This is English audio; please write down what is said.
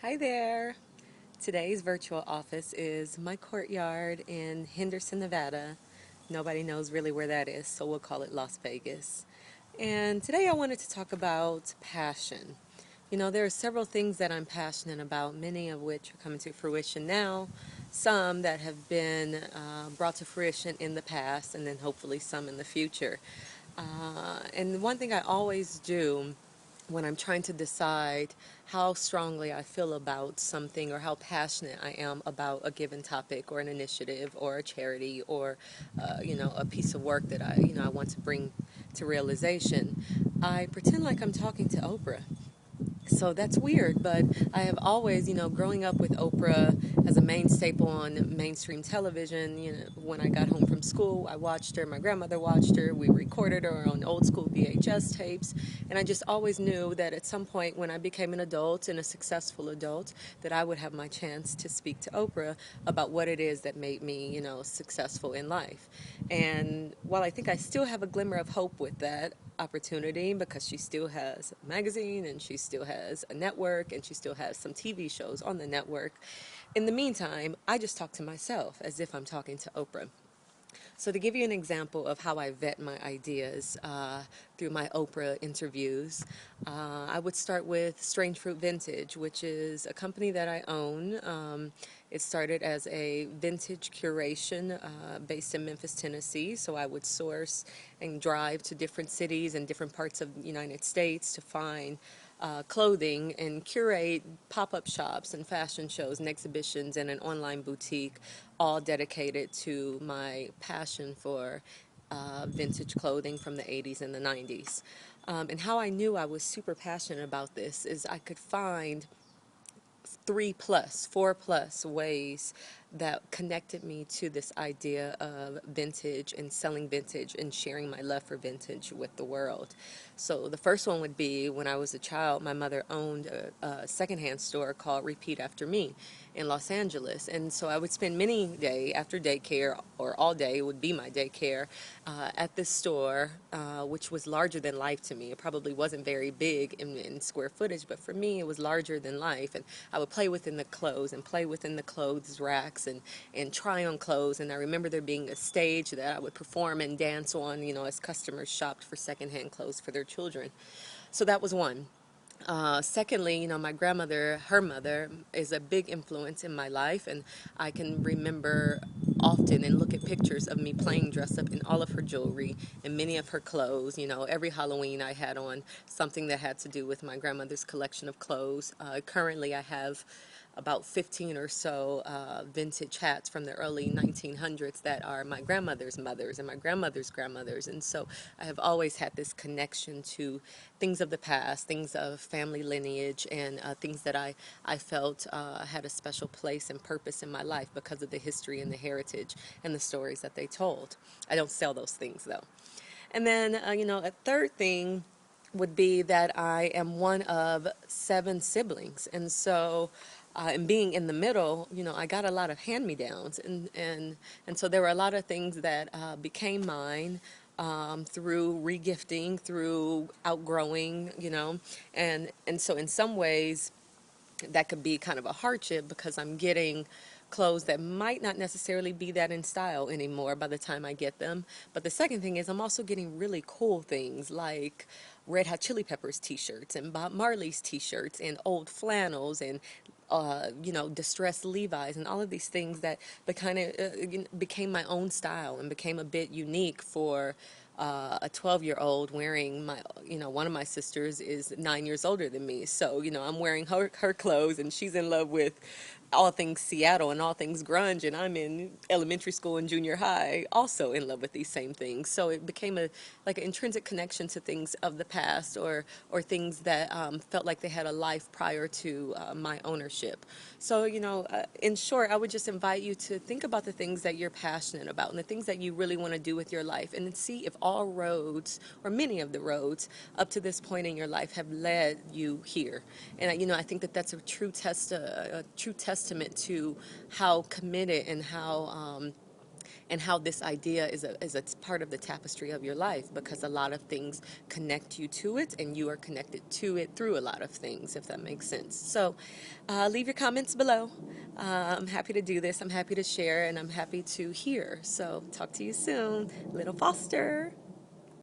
Hi there. Today's virtual office is my courtyard in Henderson, Nevada. Nobody knows really where that is, so we'll call it Las Vegas. And today I wanted to talk about passion. There are several things that I'm passionate about, many of which are coming to fruition now, some that have been brought to fruition in the past, and then hopefully some in the future. And one thing I always do when I'm trying to decide how strongly I feel about something or how passionate I am about a given topic or an initiative or a charity or, a piece of work that I want to bring to realization, I pretend like I'm talking to Oprah. So that's weird, but I have always, growing up with Oprah as a main staple on mainstream television, when I got home from school, I watched her. My grandmother watched her. We recorded her on old school VHS tapes. And I just always knew that at some point when I became an adult and a successful adult, that I would have my chance to speak to Oprah about what it is that made me, successful in life. And while I think I still have a glimmer of hope with that, opportunity because she still has a magazine and she still has a network and she still has some TV shows on the network. In the meantime, I just talk to myself as if I'm talking to Oprah. So, to give you an example of how I vet my ideas through my Oprah interviews, I would start with Strange Fruit Vintage, which is a company that I own. It started as a vintage curation based in Memphis, Tennessee. So, I would source and drive to different cities and different parts of the United States to find clothing and curate pop-up shops and fashion shows and exhibitions and an online boutique, all dedicated to my passion for vintage clothing from the 80s and the 90s. And how I knew I was super passionate about this is I could find three plus, four plus ways that connected me to this idea of vintage and selling vintage and sharing my love for vintage with the world. So the first one would be when I was a child, my mother owned a secondhand store called Repeat After Me in Los Angeles. And so I would spend many day after daycare or all day would be my daycare at this store, which was larger than life to me. It probably wasn't very big in square footage, but for me it was larger than life. And I would play within the clothes and play within the clothes racks and try on clothes. And I remember there being a stage that I would perform and dance on, as customers shopped for secondhand clothes for their children. So that was one. Secondly, my grandmother, her mother, is a big influence in my life, and I can remember often and look at pictures of me playing dress up in all of her jewelry and many of her clothes. Every Halloween I had on something that had to do with my grandmother's collection of clothes. Currently, I have about 15 or so vintage hats from the early 1900s that are my grandmother's mothers and my grandmother's grandmothers. And so I have always had this connection to things of the past, things of family lineage, and things that I felt had a special place and purpose in my life because of the history and the heritage and the stories that they told. I don't sell those things though. And then, a third thing would be that I am one of seven siblings. And so, and being in the middle, I got a lot of hand-me-downs. And so there were a lot of things that became mine through regifting, through outgrowing, and so in some ways, that could be kind of a hardship because I'm getting clothes that might not necessarily be that in style anymore by the time I get them. But the second thing is I'm also getting really cool things like Red Hot Chili Peppers t-shirts and Bob Marley's t-shirts and old flannels and distressed Levi's and all of these things that became my own style and became a bit unique for a 12-year-old wearing one of my sisters is 9 years older than me. So, I'm wearing her clothes and she's in love with all things Seattle and all things grunge, and I'm in elementary school and junior high also in love with these same things. So it became like an intrinsic connection to things of the past or things that felt like they had a life prior to my ownership. So, in short, I would just invite you to think about the things that you're passionate about and the things that you really want to do with your life, and then see if all roads or many of the roads up to this point in your life have led you here. And I think that that's a true testament to how committed and how and how this idea is a part of the tapestry of your life, because a lot of things connect you to it and you are connected to it through a lot of things, if that makes sense. So leave your comments below. I'm happy to do this. I'm happy to share, and I'm happy to hear. So talk to you soon. Little Foster.